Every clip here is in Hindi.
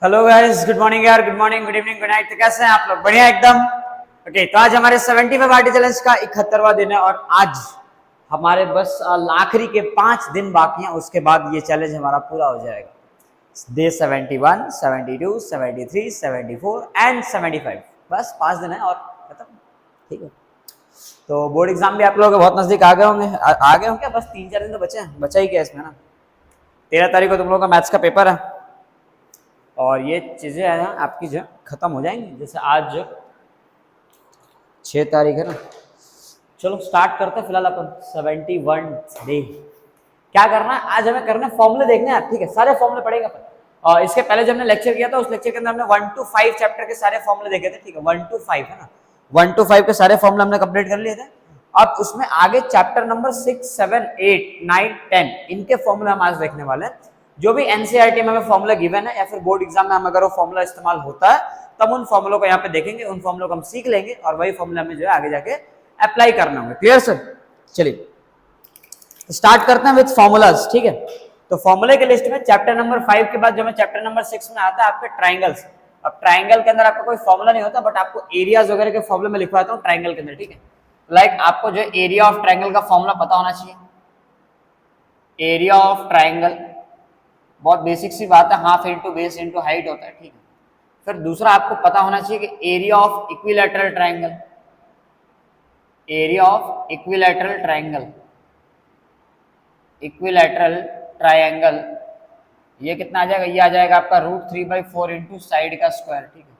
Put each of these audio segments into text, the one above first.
हेलो गाइस, गुड मॉर्निंग यार, good morning, good evening, good night. तो कैसे हैं आप लोग? बढ़िया एकदम। ओके, तो आज हमारे 75 आरटी चैलेंज का 71वां दिन है और आज हमारे बस आखिरी के 5 दिन बाकी हैं, उसके बाद ये चैलेंज हमारा पूरा हो जाएगा। डे 71, 72, 73, 74 एंड 75, बस 5 दिन है और खत्म। ठीक है, तो बोर्ड एग्जाम भी आप लोगों के बहुत नजदीक आ गए होंगे। आ गए होंगे, बस 3-4 दिन तो बचे हैं। बचा ही क्या इसमें ना, 13 तारीख को तुम लोगों का मैथ्स का पेपर है और ये चीज़ें है आपकी जो खत्म हो जाएंगी। जैसे आज 6 तारीख है ना, चलो स्टार्ट करते हैं। फिलहाल अपन 71 डे क्या करना है आज, हमें करना है फॉर्मूले देखने हैं। ठीक है, सारे फॉर्मूले पढ़ेंगे अपन। और इसके पहले जब हमने लेक्चर किया था, उस लेक्चर के अंदर हमने 1 to 5 चैप्टर के सारे फॉर्मूले देखे थे। ठीक है, 1 to 5 है ना, 1 to 5 के सारे फॉर्मूले हमने कंप्लीट कर लिए थे। अब उसमें आगे चैप्टर नंबर 6, 7, 8, 9, 10 इनके फॉर्मूले हम आज देखने वाले हैं। जो भी एनसीईआरटी में हमें फॉर्मूला गिवन है या फिर बोर्ड एग्जाम में हम अगर वो फॉर्मूला इस्तेमाल होता है, तब उन फॉर्मूलों को यहाँ पे देखेंगे, उन फॉर्मूलों को हम सीख लेंगे और वही फॉर्मूला हमें जो है आगे जाके अप्लाई करना होगा। Clear sir? चलिए स्टार्ट करते हैं विद फॉर्मूलाज। ठीक है, तो फॉर्मूले के लिस्ट में चैप्टर नंबर 5 के बाद जो हमें चैप्टर नंबर 6 में आता है आपके ट्राइंगल्स। अब ट्राइंगल के अंदर आपका कोई फॉर्मूला नहीं होता, बट आपको एरियाज वगैरह के फॉर्मूले में लिखवाता हूँ ट्राइंगल के अंदर। ठीक है, लाइक आपको जो एरिया ऑफ ट्राइंगल का फॉर्मूला पता होना चाहिए। एरिया ऑफ ट्राइंगल बहुत बेसिक सी बात है, half into base into height होता है। ठीक है, फिर दूसरा आपको पता होना चाहिए कि area of equilateral triangle. Area of equilateral triangle, equilateral triangle ये कितना आ जाएगा? ये आ जाएगा आपका √3/4 इंटू साइड का स्क्वायर। ठीक है,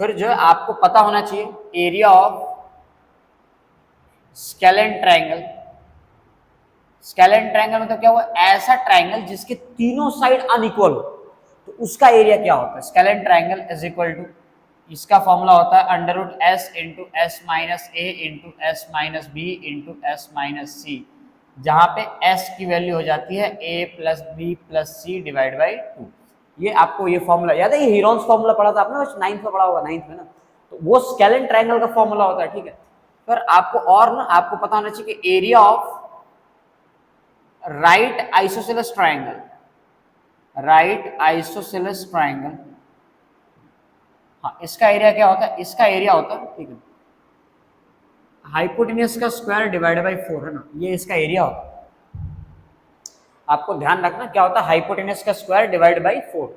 फिर जो है आपको पता होना चाहिए area of scalene triangle. Scalene triangle मतलब क्या हुआ? ऐसा ट्राइंगल जिसके तीनों साइड अनइक्वल हो, तो उसका एरिया क्या होता है? Scalene triangle is equal to, इसका फॉर्मूला होता है √S into S minus A into S minus B into S minus C, जहां पे S की वैल्यू हो जाती है A plus B plus C divide by 2। ये आपको ये फॉर्मूला याद है? ये हीरोन्स फॉर्मूला पढ़ा था आपने, 9th में पढ़ा होगा, 9th में ना, तो वो स्केलेन ट्राइंगल का फॉर्मूला होता है। ठीक है, फिर आपको और ना आपको पता होना चाहिए कि area of right isosceles triangle, right isosceles triangle, हाँ इसका एरिया क्या होता है? इसका एरिया होता है, ठीक है, हाइपोटेन्यूज का स्क्वायर डिवाइडेड बाय 4 है ना, ये इसका एरिया होता है। आपको ध्यान रखना क्या होता है? हाइपोटेन्यूज का स्क्वायर डिवाइडेड बाय 4।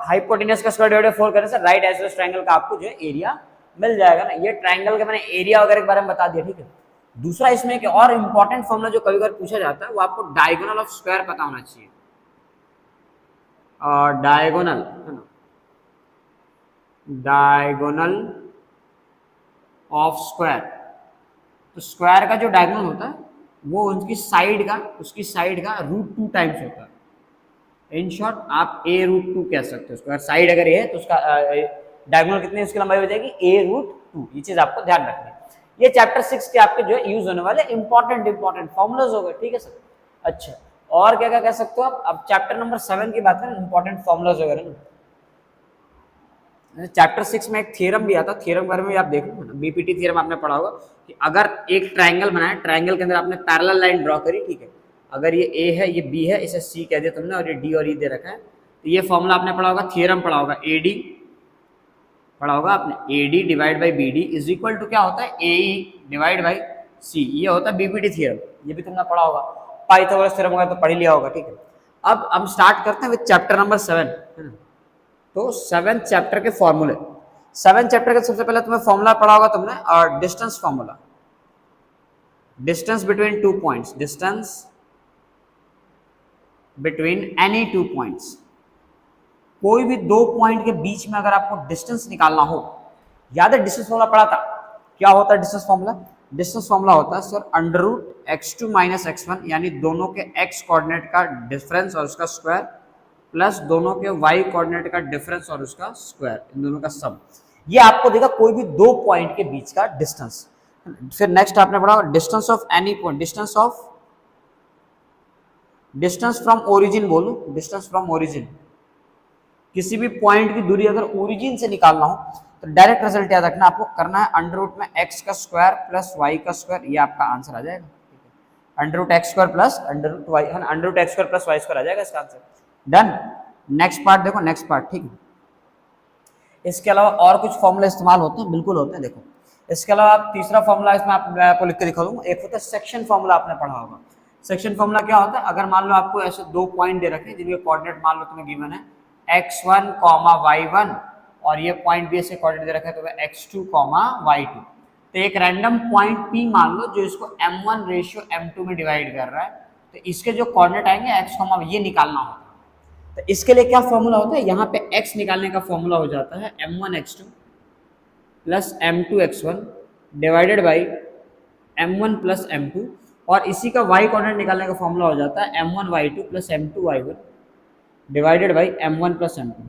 हाइपोटेन्यूज का स्क्वायर डिवाइडेड बाय 4 करने से राइट आइसोसेलेस ट्राइंगल का आपको जो है एरिया मिल जाएगा ना। ये ट्राइंगल का मैंने एरिया वगैरह के बारे में बता दिया। ठीक है, दूसरा इसमें एक और इंपॉर्टेंट फॉर्मूला जो कभी कभी पूछा जाता है, वो आपको डायगोनल ऑफ स्क्वायर पता होना चाहिए। और डायगोनल है ना, डायगोनल ऑफ स्क्वायर, तो स्क्वायर का जो डायगोनल होता है वो उसकी साइड का √2 टाइम्स होता है। इन शॉर्ट आप a√2 कह सकते हो। स्क्वायर साइड अगर ये है तो उसका डायगोनल कितनी उसकी लंबाई हो जाएगी? a√2। ये चीज आपको ध्यान रखनी है। ये चैप्टर 6 के आपके जो है यूज होने वाले इंपॉर्टेंट फॉर्मुलाज हो गए। ठीक है सर? अच्छा, और क्या क्या कह सकते हो आप? अब चैप्टर नंबर 7 की बात करें, इंपॉर्टेंट फॉर्मुलाज वगैरह ना, चैप्टर 6 में एक थ्योरम भी आता है। थ्योरम बारे में भी आप देख लो ना, बीपीटी थ्योरम आपने पढ़ा होगा कि अगर एक ट्राइंगल बनाया, ट्राइंगल के अंदर आपने पैरेलल लाइन ड्रॉ करी। ठीक है, अगर ये ए है, ये बी है, इसे सी कह दिया तुमने, और ये डी और ई दे रखा है, तो ये फॉर्मूला आपने पढ़ा होगा, थ्योरम पढ़ा होगा, एडी पढ़ा होगा आपने, AD divide by B D is equal to क्या होता है? A divide by C. ये होता है बीपीटी थ्योरम, ये भी तुमने पढ़ा होगा। पाइथागोरस थ्योरम वगैरह तो पढ़ लिया होगा। ठीक है, अब हम स्टार्ट करते हैं विद चैप्टर नंबर 7 है ना। तो 7th चैप्टर के फॉर्मूले, 7th चैप्टर का सबसे पहले तुम्हें फॉर्मूला पढ़ा होगा तुमने, और distance formula, distance between 2 points, distance between any 2 points. कोई भी 2 पॉइंट के बीच में अगर आपको डिस्टेंस निकालना हो, याद है डिस्टेंस फॉर्मूला पढ़ा था? क्या होता है डिस्टेंस फॉर्मूला? डिस्टेंस फॉर्मूला होता है सर √x2 माइनस x1, यानी दोनों के x कोऑर्डिनेट का डिफरेंस और उसका स्क्वायर, प्लस दोनों के y कोऑर्डिनेट का डिफरेंस और उसका स्क्वायर, इन दोनों का सम। ये आपको देगा कोई भी 2 पॉइंट के बीच का डिस्टेंस। फिर नेक्स्ट आपने पढ़ा distance of any point, distance from origin, बोलो डिस्टेंस फ्रॉम ओरिजिन। किसी भी पॉइंट की दूरी अगर ओरिजिन से निकालना हो तो डायरेक्ट रिजल्ट याद रखना, आपको करना है √ में x का स्क्वायर प्लस y का स्क्वायर, ये आपका आंसर आ जाएगा। √x² plus √y, √x² plus y² आ जाएगा इसका आंसर। डन। नेक्स्ट पार्ट देखो, नेक्स्ट पार्ट। ठीक है, इसके अलावा और कुछ फॉर्मूला इस्तेमाल होते हैं, बिल्कुल होते हैं। देखो इसके अलावा आप तीसरा फॉर्मूला इसमें मैं आपको लिख के दिखा दूंगा। एक होता है सेक्शन फॉर्मूला, आपने पढ़ा होगा। सेक्शन फॉर्मूला क्या होता है, अगर मान लो आपको ऐसे दो पॉइंट दे रखे हैं जिनके कोऑर्डिनेट मान लो तुम्हें गिवन है x1, y1 और ये पॉइंट भी ऐसे कोऑर्डिनेट दे रखा है तो x2, y2। तो एक रैंडम पॉइंट P मान लो जो इसको m1 रेशियो m2 में डिवाइड कर रहा है, तो इसके जो कोऑर्डिनेट आएंगे x, ये निकालना होता है। तो इसके लिए क्या फॉर्मूला होता है, यहाँ पे x निकालने का फॉर्मूला हो जाता है m1 x2 plus m2 x1 divided by m1 plus m2, और इसी का y कोऑर्डिनेट निकालने का फॉर्मूला हो जाता है m1 y2 plus m2 y1 divided by m1 plus m2।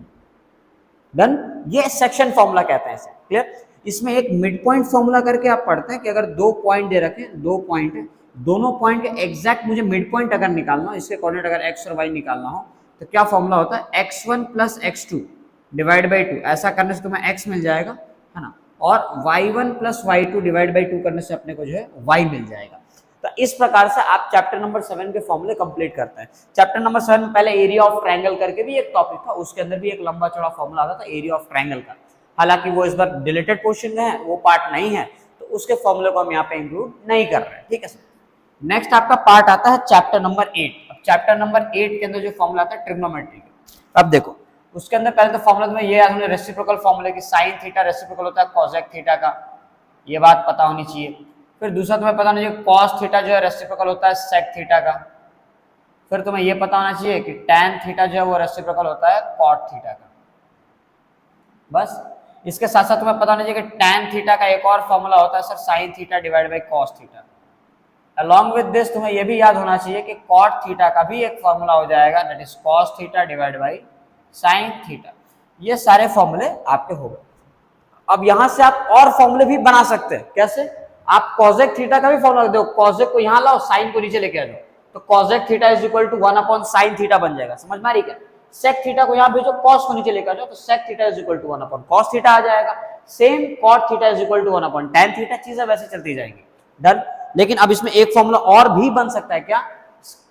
Done. ये सेक्शन फॉर्मूला कहते हैं इसे। क्लियर। इसमें एक मिड पॉइंट फॉर्मूला करके आप पढ़ते हैं कि अगर दो पॉइंट दे रखे, दो पॉइंट है, दोनों पॉइंट के एग्जैक्ट मुझे मिड पॉइंट अगर निकालना हो, इसके कोऑर्डिनेट अगर x और y निकालना हो, तो क्या फॉर्मूला होता है x1 plus x2 divide by 2। ऐसा करने से तुम्हें x मिल जाएगा, है ना, और y1 plus y2 divide by 2 करने से अपने को जो है y मिल जाएगा। तो इस प्रकार से आप चैप्टर नंबर 7 के फॉर्मूले कंप्लीट करते हैं। चैप्टर नंबर 7 में पहले एरिया ऑफ ट्रायंगल करके भी एक टॉपिक था, उसके अंदर भी एक लंबा चौड़ा फॉर्मूला आता था एरिया ऑफ ट्रायंगल का। हालांकि वो इस बार डिलीटेड पोर्शन में है, वो पार्ट नहीं है, तो उसके फॉर्मूले को हम यहाँ पे इंक्लूड नहीं कर रहे हैं। ठीक है सर। नेक्स्ट आपका पार्ट आता है चैप्टर नंबर 8। अब चैप्टर नंबर 8 के अंदर जो फॉर्मूला आता है ट्रिग्नोमेट्री का। अब देखो उसके अंदर पहले तो फॉर्मूला तुम्हें ये याद, रेसिप्रोकल फॉर्मूला की साइन थीटा रेसिप्रोकल होता है कॉसेक थीटा का, ये बात पता होनी चाहिए। फिर दूसरा तुम्हें पता होना चाहिए कॉस थीटा जो है रेसिप्रोकल होता है सेक थीटा का। फिर तुम्हें ये पता होना चाहिए कि टैन थीटा जो है वो रेसिप्रोकल होता है कॉट थीटा का। बस इसके साथ साथ तुम्हें पता होना चाहिए कि टैन थीटा का एक और फॉर्मूला होता है sir sine theta divide by cos theta. Along with this तुम्हें यह भी याद होना चाहिए कि कॉट थीटा का भी एक फॉर्मूला हो जाएगा, that is cos theta divide by sine theta. ये सारे फॉर्मूले आपके हो गए। अब यहां से आप और फॉर्मूले भी बना सकते हैं। कैसे? आप कॉसेक थीटा का भी फॉर्मूला देखो, कॉसेक को यहां लाओ, साइन को नीचे लेके आ जाओ, तो cosec theta is equal to 1 upon sine theta बन जाएगा। समझ में आ रही क्या? सेक थीटा को यहां भेजो, कॉस को नीचे लेकर जाओ, तो sec theta is equal to 1 upon cos theta आ जाएगा। Same cot theta is equal to 1 upon tan theta. चीजें वैसे चलती जाएंगी। डन। लेकिन अब इसमें एक फॉर्मूला और भी बन सकता है। क्या?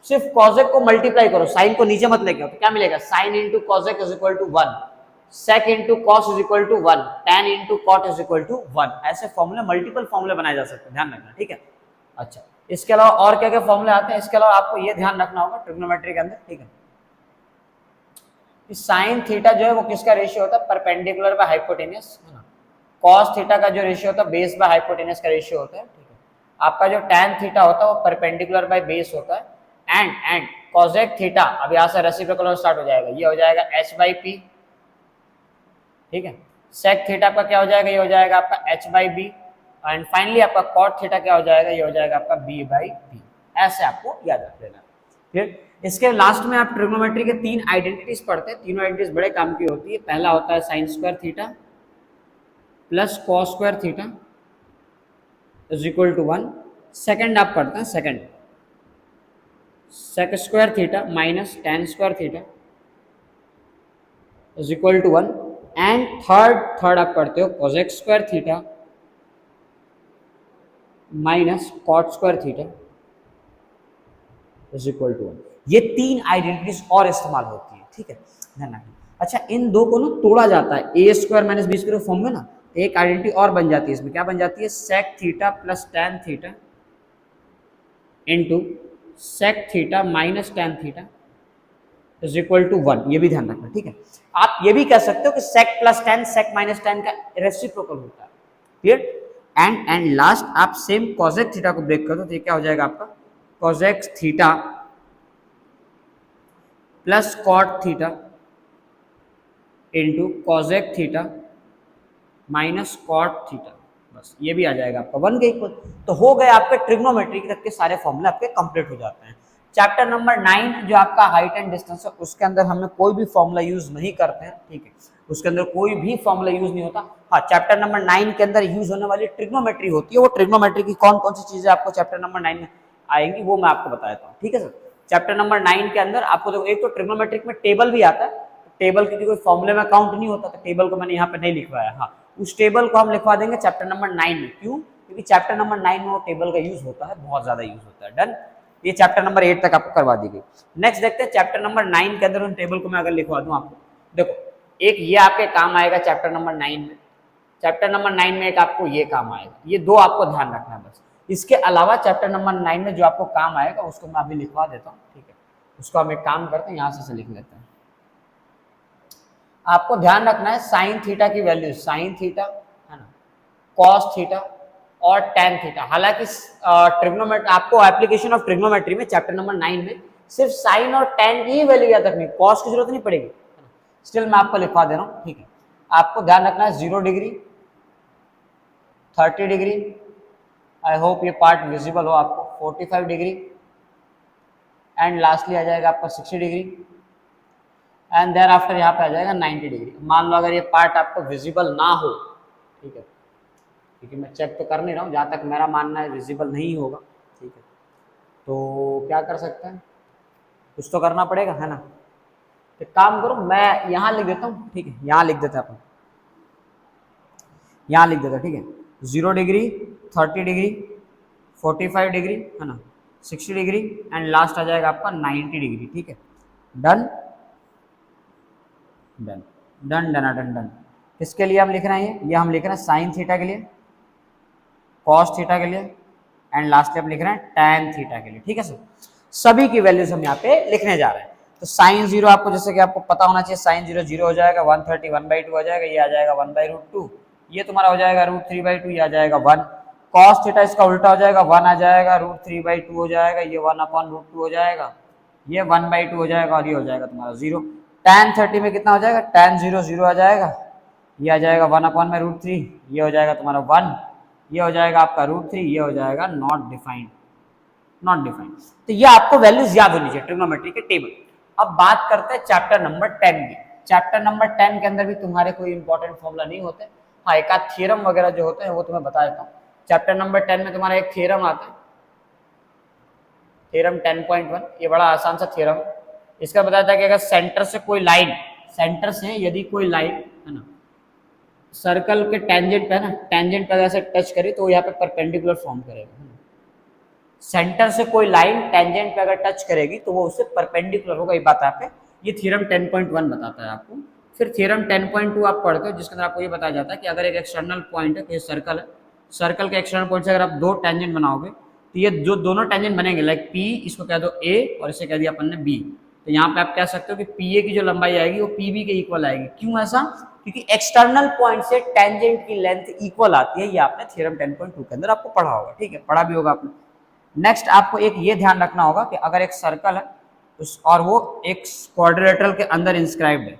सिर्फ कॉसेक को मल्टीप्लाई करो, साइन को नीचे मत लेके आओ, तो क्या मिलेगा? Sine into cosec is equal to 1, sec into cos is equal to 1, tan into cot is equal to 1। ऐसे फॉर्मूले मल्टीपल फॉर्मूले बनाए जा सकते हैं, ध्यान रखना। ठीक है। अच्छा, इसके अलावा और क्या क्या फॉर्मूले आते हैं? इसके अलावा आपको ये ध्यान रखना होगा ट्रिग्नोमेट्री के अंदर, ठीक है, कि साइन थीटा जो है वो किसका रेशियो होता है? परपेंडिकुलर बाय हाइपोटेन्यूस, है ना। कॉस थीटा का जो रेशियो होता है बेस बाय हाइपोटेन्यूस का रेशियो होता है, ठीक है। आपका जो टैन थीटा होता है वो परपेंडिकुलर बाय बेस होता है। एंड कॉसेक थीटा, अब यहाँ से रेसिप्रोकल स्टार्ट हो जाएगा, ये हो जाएगा h बाई पी, ठीक है। सेक थीटा आपका क्या हो जाएगा? ये हो जाएगा आपका h by B. And finally आपका कॉट थीटा क्या हो जाएगा? ये हो जाएगा आपका b बाई बी। ऐसे आपको याद रख लेना। फिर इसके लास्ट में आप ट्रिग्नोमेट्री के 3 आइडेंटिटीज पढ़ते हैं। तीनों आइडेंटिटीज बड़े काम की होती है। पहला होता है sine square theta plus cos square theta is equal to 1। Second आप पढ़ते हैं second sec square theta minus tan square theta is equal to 1। And third आप पढ़ते हो cosec square theta minus cot square theta is equal to 1। ये 3 आइडेंटिटीज और इस्तेमाल होती है, ठीक है, ध्यान रखना। अच्छा, इन दो को ना तोड़ा जाता है, A square minus B square form में ना, एक आइडेंटिटी और बन जाती है। इसमें क्या बन जाती है? Sec theta plus tan theta into sec theta minus tan theta is equal to 1। ये भी ध्यान रखना, ठीक है। आप ये भी कह सकते हो कि sec plus tan sec minus tan का रेसिप्रोकल होता है। क्लियर। एंड लास्ट आप सेम कॉसेक थीटा को ब्रेक कर दो, तो ये क्या हो जाएगा आपका? Cosec theta plus cot theta into cosec theta minus cot theta. बस ये भी आ जाएगा आपका 1 के इक्वल। तो हो गए आपके ट्रिग्नोमेट्री तक के सारे फॉर्मूले आपके कंप्लीट हो जाते हैं। चैप्टर नंबर 9 जो आपका हाइट एंड डिस्टेंस है, उसके अंदर हमें कोई भी फॉर्मूला यूज नहीं करते हैं, ठीक है, उसके अंदर कोई भी फॉर्मूला यूज नहीं होता। हाँ, चैप्टर नंबर 9 के अंदर यूज होने वाली ट्रिग्नोमेट्री होती है। वो ट्रिग्नोमेट्री की कौन कौन सी चीजें आपको चैप्टर नंबर 9 में आएंगी वो मैं आपको बता देता हूँ, ठीक है सर। चैप्टर नंबर 9 के अंदर आपको देखो, एक तो ट्रिग्नोमेट्रिक में टेबल भी आता है। टेबल क्योंकि कोई फॉर्मूले में काउंट नहीं होता, तो टेबल को मैंने यहाँ पे नहीं लिखवाया। हाँ, उस टेबल को हम लिखवा देंगे चैप्टर नंबर 9 में। क्यों? क्योंकि चैप्टर नंबर 9 में वो टेबल का यूज होता है, बहुत ज्यादा यूज होता है। डन। ये चैप्टर नंबर 8 तक आपको करवा दी गई। नेक्स्ट देखते हैं चैप्टर नंबर 9 के अंदर उन टेबल को मैं अगर लिखवा दूं आपको। देखो, एक ये आपके काम आएगा चैप्टर नंबर 9 में, चैप्टर नंबर 9 में एक आपको ये काम आएगा, ये दो आपको ध्यान रखना है बस। इसके अलावा चैप्टर नंबर 9 में जो आपको काम आएगा उसको मैं अभी लिखवा देता हूँ, ठीक है। उसको हम एक काम करते हैं, यहाँ से लिख लेते हैं। आपको ध्यान रखना है साइन थीटा की वैल्यू, साइन थीटा है ना, कॉस थीटा और टेन थीटा। हालांकि ट्रिग्नोमेट्री आपको एप्लीकेशन ऑफ ट्रिग्नोमेट्री में चैप्टर नंबर 9 में सिर्फ साइन और टेन की ही वैल्यू याद रखनी, कॉस की जरूरत नहीं पड़ेगी। स्टिल मैं आपको लिखवा दे रहा हूँ, ठीक है। आपको ध्यान रखना है 0 डिग्री, 30 डिग्री, आई होप ये पार्ट विजिबल हो आपको, 45 डिग्री एंड लास्टली आ जाएगा आपका 60 डिग्री एंड देयर आफ्टर यहाँ पे आ जाएगा 90 डिग्री। मान लो अगर ये पार्ट आपको विजिबल ना हो, ठीक है, क्योंकि मैं चेक तो कर नहीं रहा हूँ, जहाँ तक मेरा मानना है विजिबल नहीं होगा, ठीक है, तो क्या कर सकते हैं, कुछ तो करना पड़ेगा, है ना। तो काम करो, मैं यहाँ लिख देता हूँ, ठीक है, यहाँ लिख देते हैं अपन, यहाँ लिख देते हैं, ठीक है। 0 डिग्री, 30 डिग्री, 45 डिग्री, है ना, 60 डिग्री एंड लास्ट आ जाएगा आपका 90 डिग्री, ठीक है। Done done done done done done. किसके लिए हम लिख रहे हैं ये हम लिख रहे हैं साइन थीटा के लिए, कॉस थीटा के लिए एंड लास्ट हम लिख रहे हैं टैन थीटा के लिए, ठीक है सर। सभी की वैल्यूज हम यहाँ पे लिखने जा रहे हैं। तो साइन 0 आपको जैसे कि आपको पता होना चाहिए, साइन 0 0 हो जाएगा, 130 1/2 हो जाएगा, ये आ जाएगा 1/√2, ये तुम्हारा हो जाएगा √3/2, ये आ जाएगा 1। कॉस थीटा इसका उल्टा हो जाएगा, 1 आ जाएगा, √3/2 हो जाएगा, ये 1/√2 हो जाएगा, ये 1/2 हो जाएगा और ये हो जाएगा तुम्हारा 0। tan 30 में कितना हो जाएगा, tan 0 0 आ जाएगा, ये आ जाएगा 1/√3, ये हो जाएगा तुम्हारा 1, ये हो जाएगा आपका √3, ये हो जाएगा नॉट डिफाइंड, नॉट डिफाइंड। तो ये आपको वैल्यूज याद होनी चाहिए ट्रिग्नोमेट्री के टेबल। अब बात करते हैं चैप्टर नंबर 10 की। चैप्टर नंबर 10 के अंदर भी तुम्हारे कोई इंपॉर्टेंट फॉर्मूला नहीं होते, हाँ एक आध थ्योरम वगैरह जो होते हैं वो तुम्हें बता देता हूँ। चैप्टर नंबर 10 में तुम्हारा एक थ्योरम आता है, थ्योरम 10.1, ये बड़ा आसान सा थ्योरम है। इसका बताया था कि अगर सेंटर से कोई लाइन, सेंटर से यदि कोई लाइन, है ना, सर्कल के टेंजेंट पे, है ना, टेंजेंट पे अगर से टच करे तो यहाँ पे परपेंडिकुलर फॉर्म करेगा। सेंटर से कोई लाइन टेंजेंट पे अगर टच करेगी तो वो उससे परपेंडिकुलर होगा, ये बात आप पे, ये थ्योरम 10.1 बताता है आपको। फिर थ्योरम 10.2 आप पढ़ते हो, जिसके अंदर आपको ये बताया जाता है कि अगर एक एक्सटर्नल पॉइंट है, कोई सर्कल है, सर्कल के एक्सटर्नल पॉइंट से अगर आप दो टेंजेंट बनाओगे तो ये जो दोनों टेंजेंट बनेंगे, लाइक पी, इसको कह दो ए और इसे कह दिया अपन ने बी, तो यहाँ पे आप कह सकते हो कि पी ए की जो लंबाई आएगी वो पी बी के इक्वल आएगी। क्यों ऐसा? क्योंकि एक्सटर्नल पॉइंट से टेंजेंट की लेंथ इक्वल आती है, ये आपने थ्योरम 10.2 के अंदर आपको पढ़ा होगा, ठीक है, पढ़ा भी होगा आपने। नेक्स्ट आपको एक ये ध्यान रखना होगा कि अगर एक सर्कल है उस और वो एक क्वाड्रिलेटरल के अंदर इंस्क्राइब्ड है,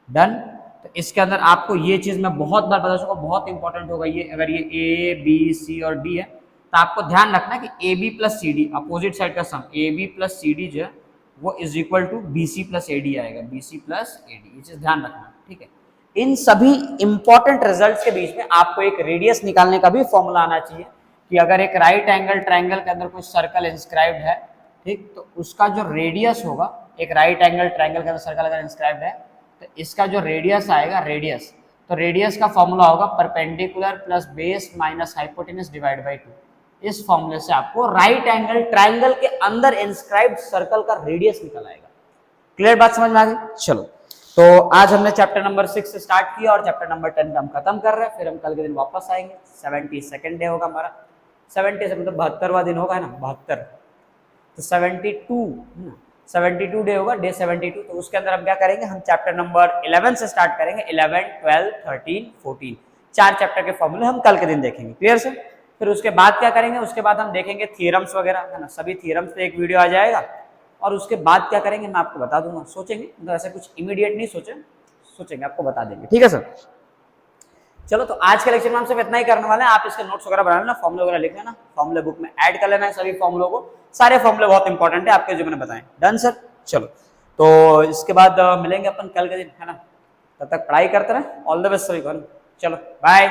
डन, तो इसके अंदर आपको ये चीज मैं बहुत बार बता चुका, बहुत इंपॉर्टेंट होगा ये। अगर ये ए बी सी और डी है तो आपको ध्यान रखना है कि A B plus C D, opposite side का sum A B plus C D जो है वो is equal to B C plus A D आएगा, B C plus A D, ये चीज ध्यान रखना, ठीक है। इन सभी इंपॉर्टेंट रिजल्ट्स के बीच में आपको एक रेडियस निकालने का भी फॉर्मूला आना चाहिए कि अगर एक राइट एंगल ट्रायंगल के अंदर कोई सर्कल इंस्क्राइब्ड है, ठीक, तो उसका जो रेडियस होगा, एक राइट एंगल ट्रायंगल के अंदर सर्कल अगर इंस्क्राइब्ड है तो इसका जो रेडियस आएगा, रेडियस, तो रेडियस का फॉर्मूला होगा perpendicular plus base minus hypotenuse divide by 2। इस फॉर्मूले से आपको राइट एंगल ट्रायंगल के अंदर इंस्क्राइब्ड सर्कल का रेडियस निकल आएगा। क्लियर बात समझ में आ गई? चलो, तो आज हमने चैप्टर नंबर 6 से स्टार्ट किया और चैप्टर नंबर 10 का हम खत्म कर रहे हैं। फिर हम कल के दिन वापस आएंगे, 72nd डे होगा हमारा, 70 से मतलब 72वां दिन होगा, है ना, 72, तो 72 डे होगा, डे 72। तो उसके अंदर हम क्या करेंगे, हम चैप्टर नंबर 11 से स्टार्ट करेंगे, 11 12 13 14, 4 चैप्टर के फॉर्मूले हम कल के दिन देखेंगे। क्लियर से? फिर उसके बाद क्या करेंगे, उसके बाद हम देखेंगे थ्योरम्स वगैरह, है ना, सभी थ्योरम्स पे एक वीडियो आ जाएगा। और उसके बाद क्या करेंगे मैं आपको बता दूंगा, सोचेंगे, मतलब ऐसा कुछ इमीडिएट नहीं सोचेंगे, आपको बता देंगे, ठीक है सर। चलो, तो आज के लेक्चर में हम सिर्फ इतना ही करने वाले हैं। आप इसके नोट्स वगैरह बना लेना, फॉर्मूले वगैरह लिख लेना, फॉर्मूले बुक में ऐड कर लेना है सभी फॉर्मूलों को, सारे फॉर्मूले बहुत इंपॉर्टेंट है आपके जो मैंने बताए। Done sir? चलो, तो इसके बाद मिलेंगे अपन कल के दिन, है ना, तब तक पढ़ाई करते रहे। ऑल द बेस्ट सभी को, चलो बाय।